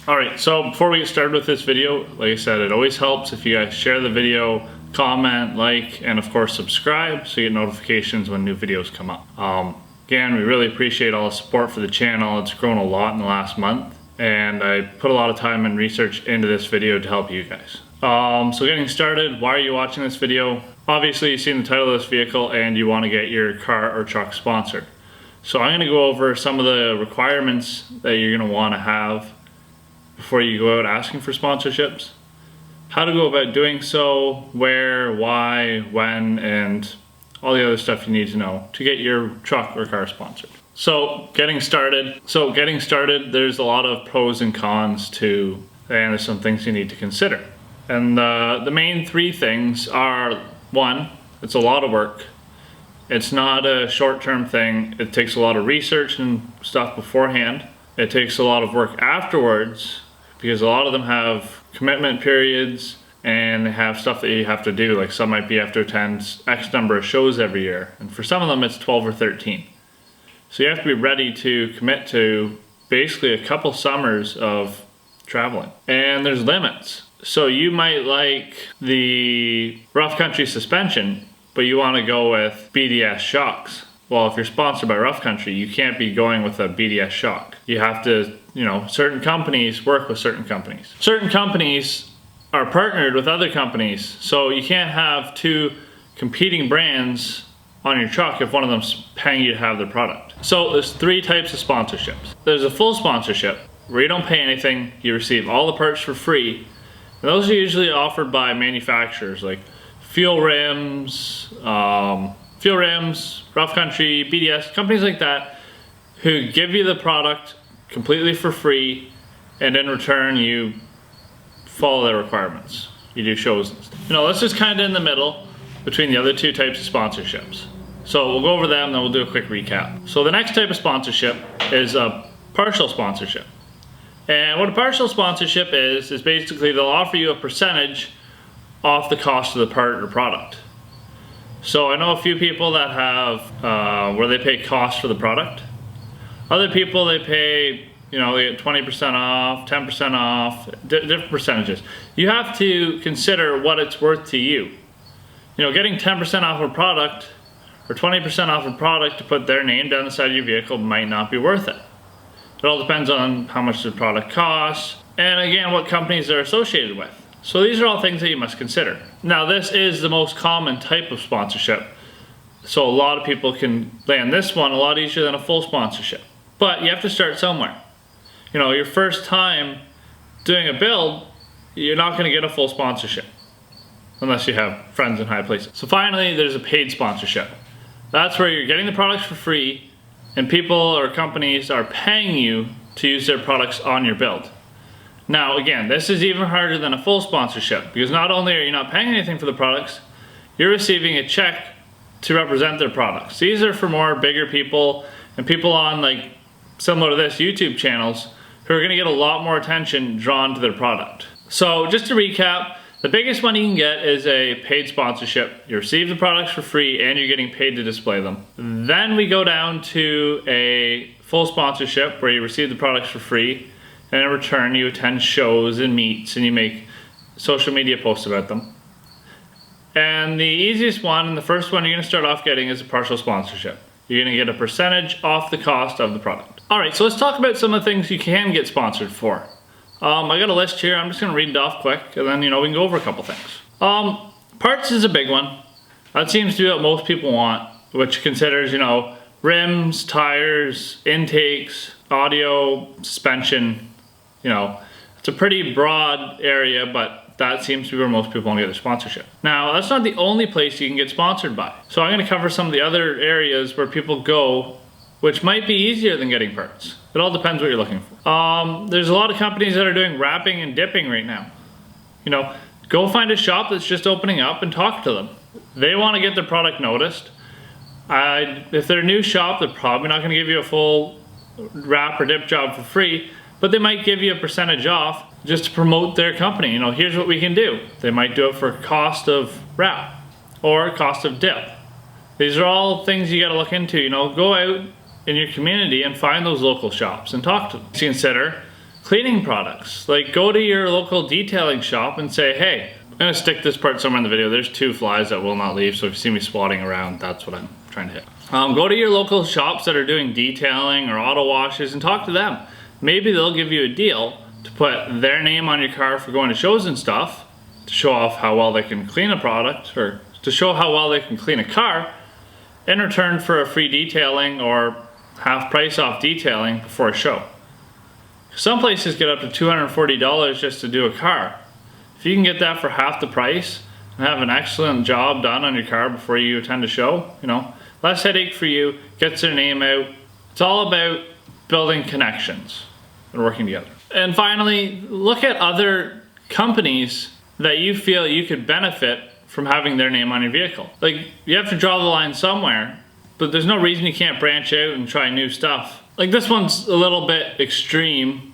Alright, so before we get started with this video, like I said, it always helps if you guys share the video, comment, like, and of course subscribe so you get notifications when new videos come up. Again, we really appreciate all the support for the channel. It's grown a lot in the last month, and I put a lot of time and research into this video to help you guys. So getting started, why are you watching this video? Obviously you've seen the title of this vehicle and you want to get your car or truck sponsored. So I'm going to go over some of the requirements that you're going to want to have before you go out asking for sponsorships, how to go about doing so, where, why, when, and all the other stuff you need to know to get your truck or car sponsored. So getting started, there's a lot of pros and cons to, and there's some things you need to consider. And the main three things are, one, it's a lot of work. It's not a short-term thing. It takes a lot of research and stuff beforehand. It takes a lot of work afterwards, because a lot of them have commitment periods and they have stuff that you have to do. Like some might be have to attend X number of shows every year, and for some of them it's 12 or 13. So you have to be ready to commit to basically a couple summers of traveling. And there's limits. So you might like the Rough Country suspension, but you want to go with BDS shocks. Well, if you're sponsored by Rough Country, you can't be going with a BDS shock. You have to, certain companies work with certain companies. Certain companies are partnered with other companies, so you can't have two competing brands on your truck if one of them's paying you to have their product. So there's three types of sponsorships. There's a full sponsorship, where you don't pay anything, you receive all the parts for free. And those are usually offered by manufacturers like Fuel Rims, Rough Country, BDS, companies like that, who give you the product completely for free, and in return you follow their requirements. You do shows and stuff. Let's just kind of in the middle between the other two types of sponsorships. So we'll go over them, then we'll do a quick recap. So the next type of sponsorship is a partial sponsorship. And what a partial sponsorship is basically they'll offer you a percentage off the cost of the part or product. So I know a few people that have where they pay cost for the product. Other people, they pay, they get 20% off, 10% off, different percentages. You have to consider what it's worth to you. Getting 10% off a product or 20% off a product to put their name down the side of your vehicle might not be worth it. It all depends on how much the product costs and again what companies they're associated with. So these are all things that you must consider. Now this is the most common type of sponsorship. So a lot of people can land this one a lot easier than a full sponsorship. But you have to start somewhere. Your first time doing a build, you're not going to get a full sponsorship unless you have friends in high places. So finally, there's a paid sponsorship. That's where you're getting the products for free and people or companies are paying you to use their products on your build. Now again, this is even harder than a full sponsorship because not only are you not paying anything for the products, you're receiving a check to represent their products. These are for more bigger people and people on like similar to this YouTube channels who are going to get a lot more attention drawn to their product. So just to recap, the biggest one you can get is a paid sponsorship. You receive the products for free and you're getting paid to display them. Then we go down to a full sponsorship where you receive the products for free and in return you attend shows and meets and you make social media posts about them. And the easiest one and the first one you're going to start off getting is a partial sponsorship. You're going to get a percentage off the cost of the product. Alright, so let's talk about some of the things you can get sponsored for. I got a list here, I'm just going to read it off quick and then we can go over a couple things. Parts is a big one. That seems to be what most people want, which considers, rims, tires, intakes, audio, suspension. It's a pretty broad area, but that seems to be where most people want to get their sponsorship. Now, that's not the only place you can get sponsored by. So I'm going to cover some of the other areas where people go, which might be easier than getting parts. It all depends what you're looking for. There's a lot of companies that are doing wrapping and dipping right now. Go find a shop that's just opening up and talk to them. They want to get their product noticed. If they're a new shop, they're probably not going to give you a full wrap or dip job for free, but they might give you a percentage off just to promote their company. Here's what we can do. They might do it for cost of wrap or cost of dip. These are all things you got to look into. Go out in your community and find those local shops and talk to them. Consider cleaning products. Like, go to your local detailing shop and say, hey, I'm gonna stick this part somewhere in the video. There's 2 flies that will not leave, so if you see me swatting around, that's what I'm trying to hit. Go to your local shops that are doing detailing or auto washes and talk to them. Maybe they'll give you a deal to put their name on your car for going to shows and stuff, to show off how well they can clean a product, or to show how well they can clean a car, in return for a free detailing or half price off detailing before a show. Some places get up to $240 just to do a car. If you can get that for half the price and have an excellent job done on your car before you attend a show, you know, less headache for you, gets their name out. It's all about building connections and working together. And finally, look at other companies that you feel you could benefit from having their name on your vehicle. Like, you have to draw the line somewhere, but there's no reason you can't branch out and try new stuff. Like, this one's a little bit extreme,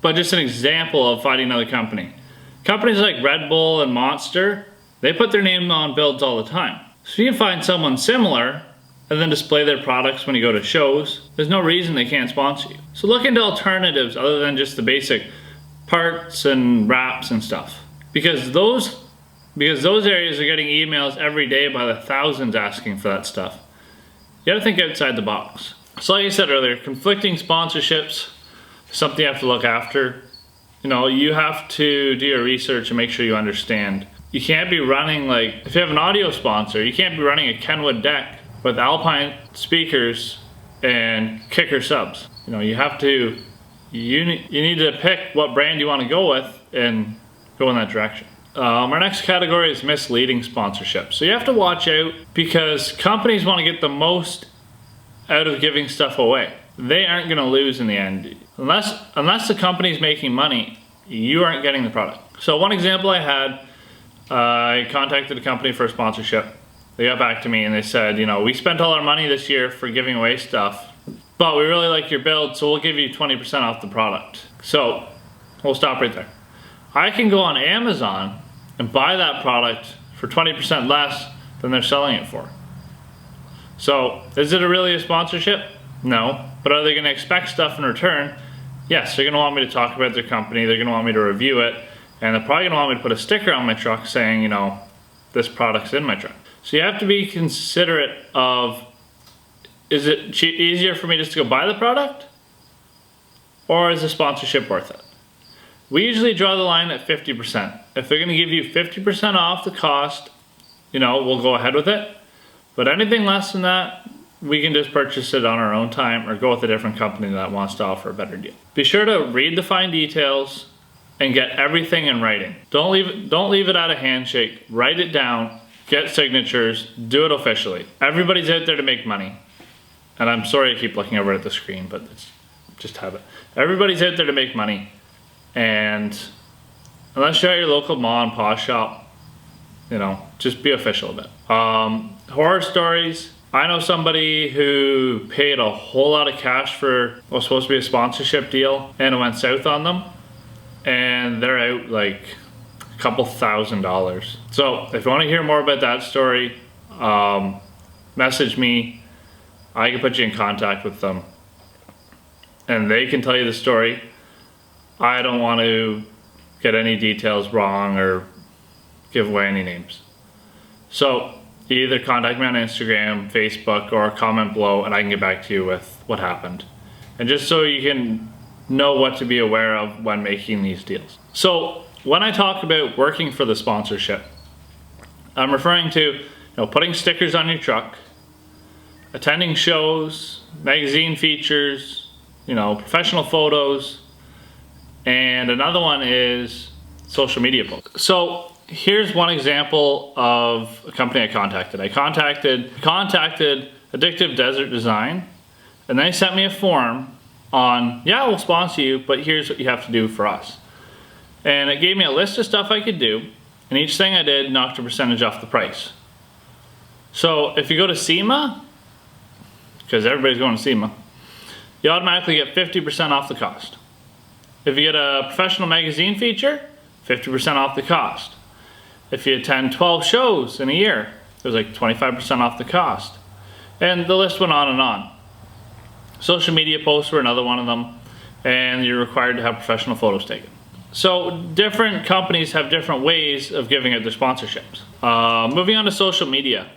but just an example of finding another company. Companies like Red Bull and Monster, they put their name on builds all the time. So you can find someone similar and then display their products when you go to shows. There's no reason they can't sponsor you. So look into alternatives other than just the basic parts and wraps and stuff. Because those areas are getting emails every day by the thousands asking for that stuff. You gotta think outside the box. So like I said earlier, conflicting sponsorships is something you have to look after. You know, you have to do your research and make sure you understand. You can't be running, like, if you have an audio sponsor, you can't be running a Kenwood deck with Alpine speakers and Kicker subs. You know, you have to, you need to pick what brand you want to go with and go in that direction. Our next category is misleading sponsorship. So you have to watch out, because companies want to get the most out of giving stuff away. They aren't going to lose in the end. Unless the company's making money, you aren't getting the product. So one example I had, I contacted a company for a sponsorship. They got back to me and they said, you know, we spent all our money this year for giving away stuff, but we really like your build, so we'll give you 20% off the product. So we'll stop right there. I can go on Amazon and buy that product for 20% less than they're selling it for. So is it really a sponsorship? No. But are they going to expect stuff in return? Yes, they're going to want me to talk about their company, they're going to want me to review it, and they're probably going to want me to put a sticker on my truck saying, you know, this product's in my truck. So you have to be considerate of, is it easier for me just to go buy the product? Or is the sponsorship worth it? We usually draw the line at 50%. If they're going to give you 50% off the cost, you know, we'll go ahead with it. But anything less than that, we can just purchase it on our own time or go with a different company that wants to offer a better deal. Be sure to read the fine details and get everything in writing. Don't leave it at a handshake. Write it down, get signatures, do it officially. Everybody's out there to make money. And I'm sorry I keep looking over at the screen, but it's just habit. Everybody's out there to make money. And unless you're at your local mom and pop shop, you know, just be official a bit. Horror stories. I know somebody who paid a whole lot of cash for what was supposed to be a sponsorship deal, and it went south on them, and they're out like a couple $1,000s. So if you want to hear more about that story, message me. I can put you in contact with them and they can tell you the story. I don't want to get any details wrong or give away any names. So either contact me on Instagram, Facebook, or comment below and I can get back to you with what happened. And just so you can know what to be aware of when making these deals. So when I talk about working for the sponsorship, I'm referring to putting stickers on your truck, attending shows, magazine features, professional photos, and another one is social media posts. So here's one example of a company I contacted. I contacted Addictive Desert Design, and they sent me a form on, yeah, we'll sponsor you, but here's what you have to do for us. And it gave me a list of stuff I could do, and each thing I did knocked a percentage off the price. So if you go to SEMA, because everybody's going to SEMA, you automatically get 50% off the cost. If you get a professional magazine feature, 50% off the cost. If you attend 12 shows in a year, there's like 25% off the cost. And the list went on and on. Social media posts were another one of them. and you're required to have professional photos taken. So different companies have different ways of giving out their sponsorships. Moving on to social media.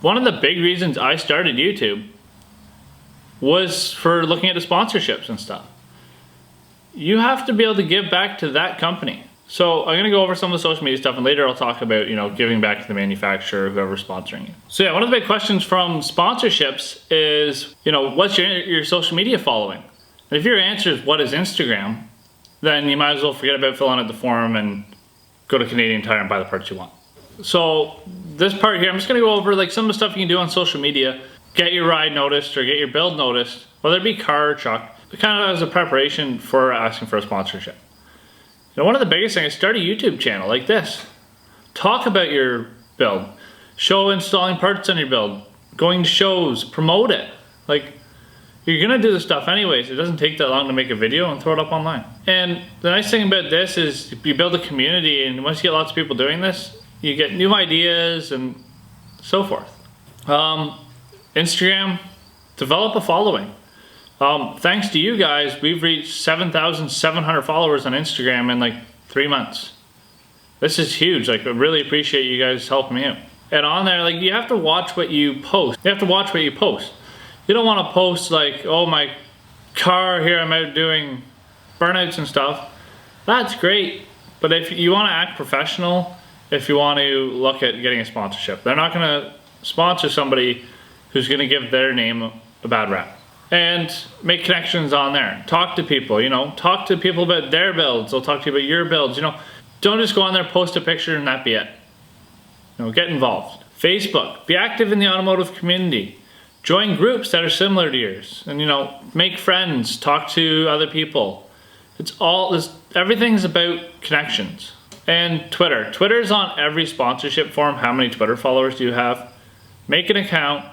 One of the big reasons I started YouTube was for looking at the sponsorships and stuff. You have to be able to give back to that company. So I'm going to go over some of the social media stuff, and later I'll talk about, giving back to the manufacturer, whoever's sponsoring you. So yeah, one of the big questions from sponsorships is, what's your social media following? And if your answer is what is Instagram, then you might as well forget about filling out the form and go to Canadian Tire and buy the parts you want. So this part here, I'm just going to go over like some of the stuff you can do on social media. Get your ride noticed or get your build noticed, whether it be car or truck, kind of as a preparation for asking for a sponsorship. One of the biggest things is start a YouTube channel like this. Talk about your build. Show installing parts on your build. Going to shows. Promote it. Like, you're going to do this stuff anyways. It doesn't take that long to make a video and throw it up online. And the nice thing about this is you build a community, and once you get lots of people doing this, you get new ideas and so forth. Instagram, develop a following. Thanks to you guys, we've reached 7,700 followers on Instagram in like 3 months. This is huge. Like, I really appreciate you guys helping me out. And on there, like, you have to watch what you post. You have to watch what you post. You don't want to post like, oh, my car here, I'm out doing burnouts and stuff. That's great. But if you want to act professional, if you want to look at getting a sponsorship, they're not going to sponsor somebody who's going to give their name a bad rap. And make connections on there. Talk to people, talk to people about their builds. They'll talk to you about your builds, Don't just go on there, post a picture, and that be it. Get involved. Facebook, be active in the automotive community. Join groups that are similar to yours. And, make friends, talk to other people. Everything's about connections. And Twitter. Twitter's on every sponsorship form. How many Twitter followers do you have? Make an account,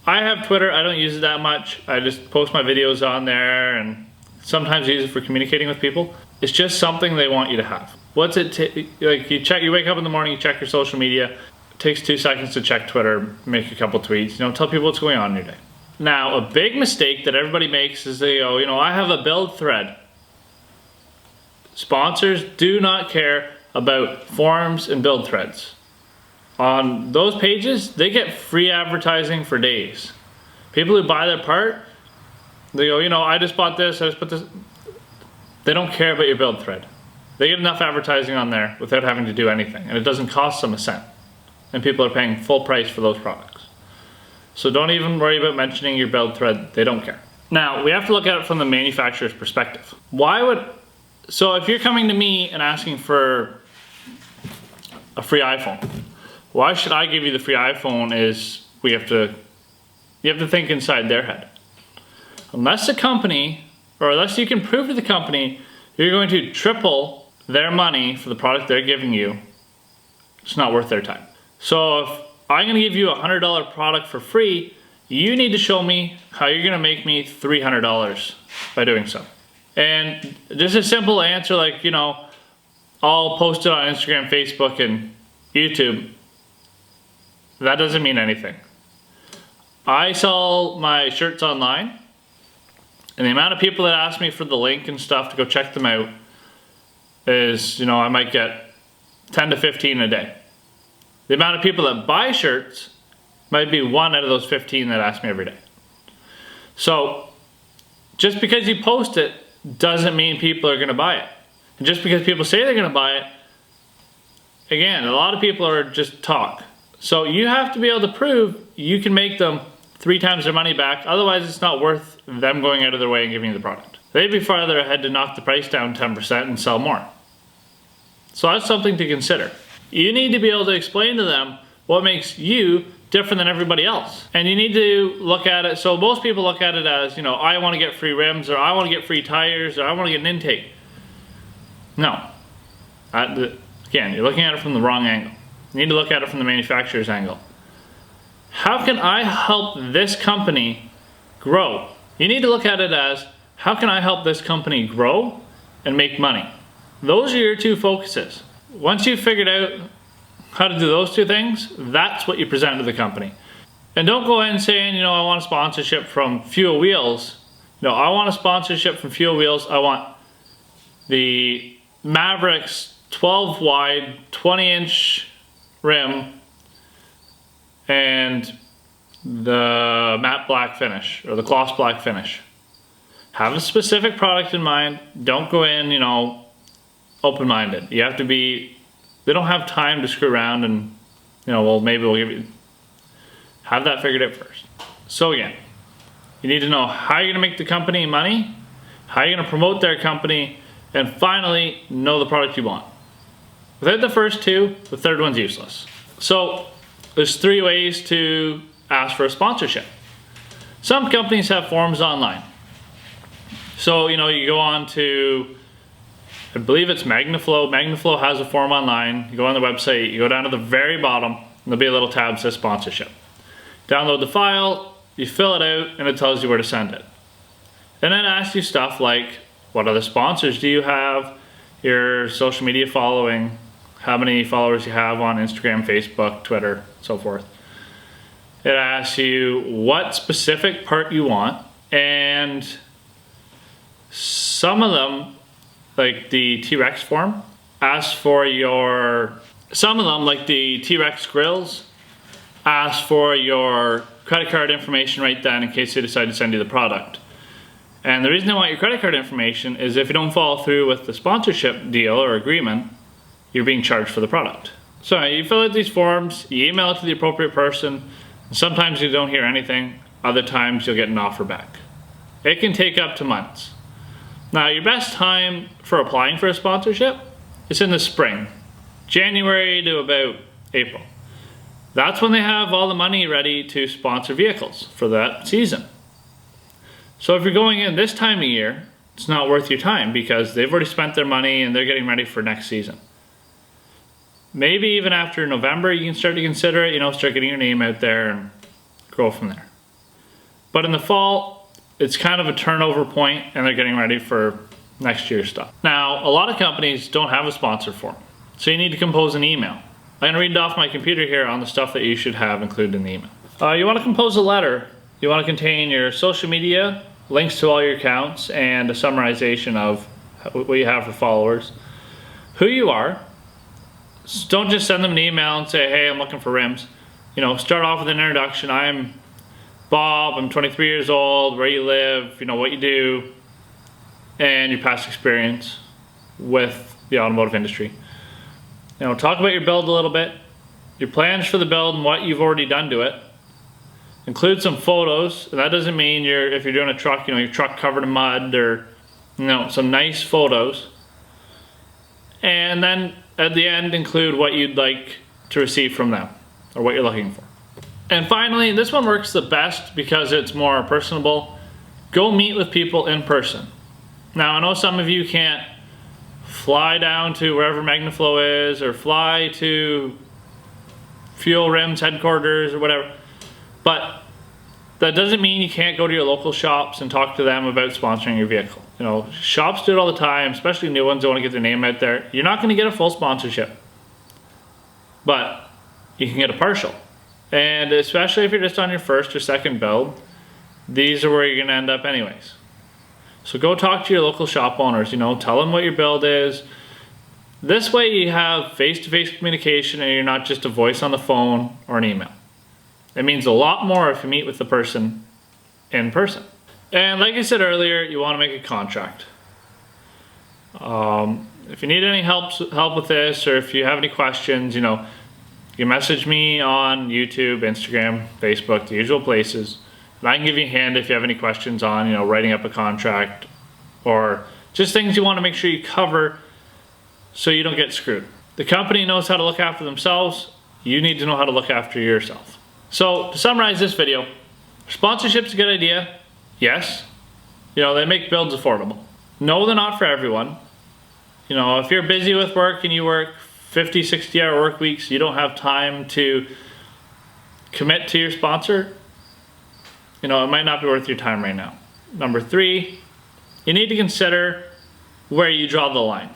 I have Twitter. I don't use it that much. I just post my videos on there and sometimes use it for communicating with people. It's just something they want you to have. What's it like? You wake up in the morning, you check your social media. It takes 2 seconds to check Twitter, make a couple tweets, tell people what's going on in your day. Now, a big mistake that everybody makes is they go, I have a build thread. Sponsors do not care about forums and build threads. On those pages, they get free advertising for days. People who buy their part, they go, I just bought this, I just put this. They don't care about your build thread. They get enough advertising on there without having to do anything, and it doesn't cost them a cent. And people are paying full price for those products. So don't even worry about mentioning your build thread. They don't care. Now, we have to look at it from the manufacturer's perspective. So if you're coming to me and asking for a free iPhone, why should I give you the free iPhone is you have to think inside their head. Unless the company, or unless you can prove to the company you're going to triple their money for the product they're giving you, it's not worth their time. So if I'm going to give you a $100 product for free, you need to show me how you're going to make me $300 by doing so. And just a simple answer like, I'll post it on Instagram, Facebook, and YouTube. That doesn't mean anything. I sell my shirts online, and the amount of people that ask me for the link and stuff to go check them out is, I might get 10 to 15 a day. The amount of people that buy shirts might be 1 out of those 15 that ask me every day. So just because you post it doesn't mean people are going to buy it. And just because people say they're going to buy it, again, a lot of people are just talk. So you have to be able to prove you can make them 3 times their money back. Otherwise, it's not worth them going out of their way and giving you the product. They'd be farther ahead to knock the price down 10% and sell more. So that's something to consider. You need to be able to explain to them what makes you different than everybody else. And you need to look at it, so most people look at it as, I want to get free rims, or I want to get free tires, or I want to get an intake. No. Again, you're looking at it from the wrong angle. You need to look at it from the manufacturer's angle. How can I help this company grow? You need to look at it as, how can I help this company grow and make money? Those are your 2 focuses. Once you've figured out how to do those 2 things, that's what you present to the company. And don't go in saying, I want a sponsorship from Fuel Wheels, No, I want a sponsorship from Fuel Wheels. I want the Mavericks 12 wide, 20-inch rim, and the matte black finish, or the gloss black finish. Have a specific product in mind. Don't go in, open-minded. You have to be, they don't have time to screw around and, well, maybe we'll give you, have that figured out first. So again, you need to know how you're gonna make the company money, how you're gonna promote their company, and finally, know the product you want. Without the first two, the third one's useless. So, there's 3 ways to ask for a sponsorship. Some companies have forms online. So, you go on to, I believe it's Magnaflow. Magnaflow has a form online. You go on the website, you go down to the very bottom, and there'll be a little tab that says sponsorship. Download the file, you fill it out, and it tells you where to send it. And then it asks you stuff like, what other sponsors do you have? Your social media following, how many followers you have on Instagram, Facebook, Twitter, so forth. It asks you what specific part you want, and some of them, like the T-Rex form, ask for some of them, like the T-Rex grills, ask for your credit card information right then in case they decide to send you the product. And the reason they want your credit card information is if you don't follow through with the sponsorship deal or agreement, you're being charged for the product. So you fill out these forms, you email it to the appropriate person, and sometimes you don't hear anything, other times you'll get an offer back. It can take up to months. Now your best time for applying for a sponsorship is in the spring, January to about April. That's when they have all the money ready to sponsor vehicles for that season. So if you're going in this time of year, it's not worth your time because they've already spent their money and they're getting ready for next season. Maybe even after November, you can start to consider it, start getting your name out there and grow from there. But in the fall, it's kind of a turnover point and they're getting ready for next year's stuff. Now, a lot of companies don't have a sponsor form, so you need to compose an email. I'm gonna read it off my computer here on the stuff that you should have included in the email. You wanna compose a letter. You wanna contain your social media, links to all your accounts, and a summarization of what you have for followers, who you are. Don't just send them an email and say, hey, I'm looking for rims. Start off with an introduction. I'm Bob, I'm 23 years old, where you live, what you do, and your past experience with the automotive industry. Talk about your build a little bit, your plans for the build and what you've already done to it. Include some photos, and that doesn't mean if you're doing a truck, your truck covered in mud, or some nice photos. And then at the end, include what you'd like to receive from them, or what you're looking for. And finally, this one works the best because it's more personable. Go meet with people in person. Now, I know some of you can't fly down to wherever Magnaflow is, or fly to Fuel Rims headquarters, or whatever. But that doesn't mean you can't go to your local shops and talk to them about sponsoring your vehicle. Shops do it all the time, especially new ones that want to get their name out there. You're not going to get a full sponsorship, but you can get a partial. And especially if you're just on your first or second build, these are where you're going to end up anyways. So go talk to your local shop owners, tell them what your build is. This way you have face-to-face communication and you're not just a voice on the phone or an email. It means a lot more if you meet with the person in person. And like I said earlier, you want to make a contract. If you need any help with this, or if you have any questions, you can message me on YouTube, Instagram, Facebook, the usual places. And I can give you a hand if you have any questions on, writing up a contract, or just things you want to make sure you cover so you don't get screwed. The company knows how to look after themselves. You need to know how to look after yourself. So to summarize this video, sponsorship's a good idea. Yes. They make builds affordable. No, they're not for everyone. If you're busy with work and you work 50, 60-hour work weeks, you don't have time to commit to your sponsor, it might not be worth your time right now. Number 3, you need to consider where you draw the line.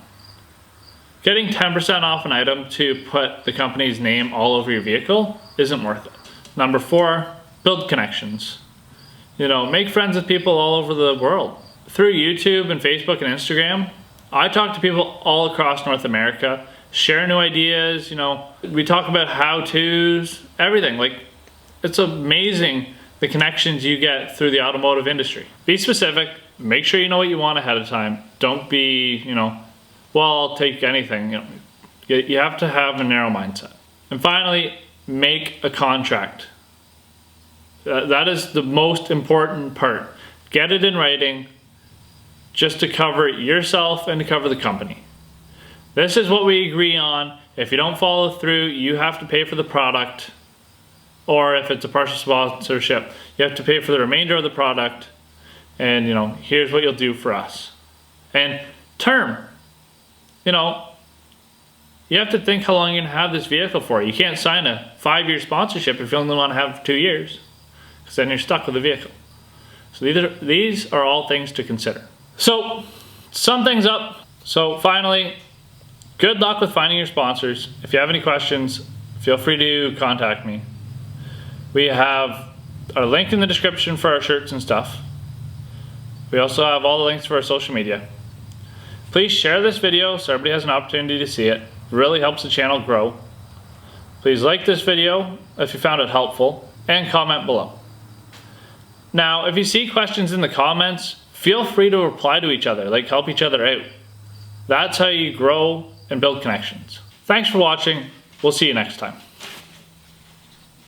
Getting 10% off an item to put the company's name all over your vehicle isn't worth it. Number 4, build connections. Make friends with people all over the world. Through YouTube and Facebook and Instagram, I talk to people all across North America, share new ideas, we talk about how-tos, everything. Like, it's amazing the connections you get through the automotive industry. Be specific, make sure you know what you want ahead of time. Don't be, well, I'll take anything. You have to have a narrow mindset. And finally, make a contract. That is the most important part. Get it in writing, just to cover yourself and to cover the company. This is what we agree on. If you don't follow through, you have to pay for the product, or if it's a partial sponsorship, you have to pay for the remainder of the product, and here's what you'll do for us. And term, you have to think how long you're gonna have this vehicle for. You can't sign a 5-year sponsorship if you only want to have 2 years, because then you're stuck with the vehicle. So these are all things to consider. So, sum things up. So finally, good luck with finding your sponsors. If you have any questions, feel free to contact me. We have a link in the description for our shirts and stuff. We also have all the links for our social media. Please share this video so everybody has an opportunity to see it. It really helps the channel grow. Please like this video if you found it helpful, and comment below. Now, if you see questions in the comments, feel free to reply to each other, help each other out. That's how you grow and build connections. Thanks for watching. We'll see you next time.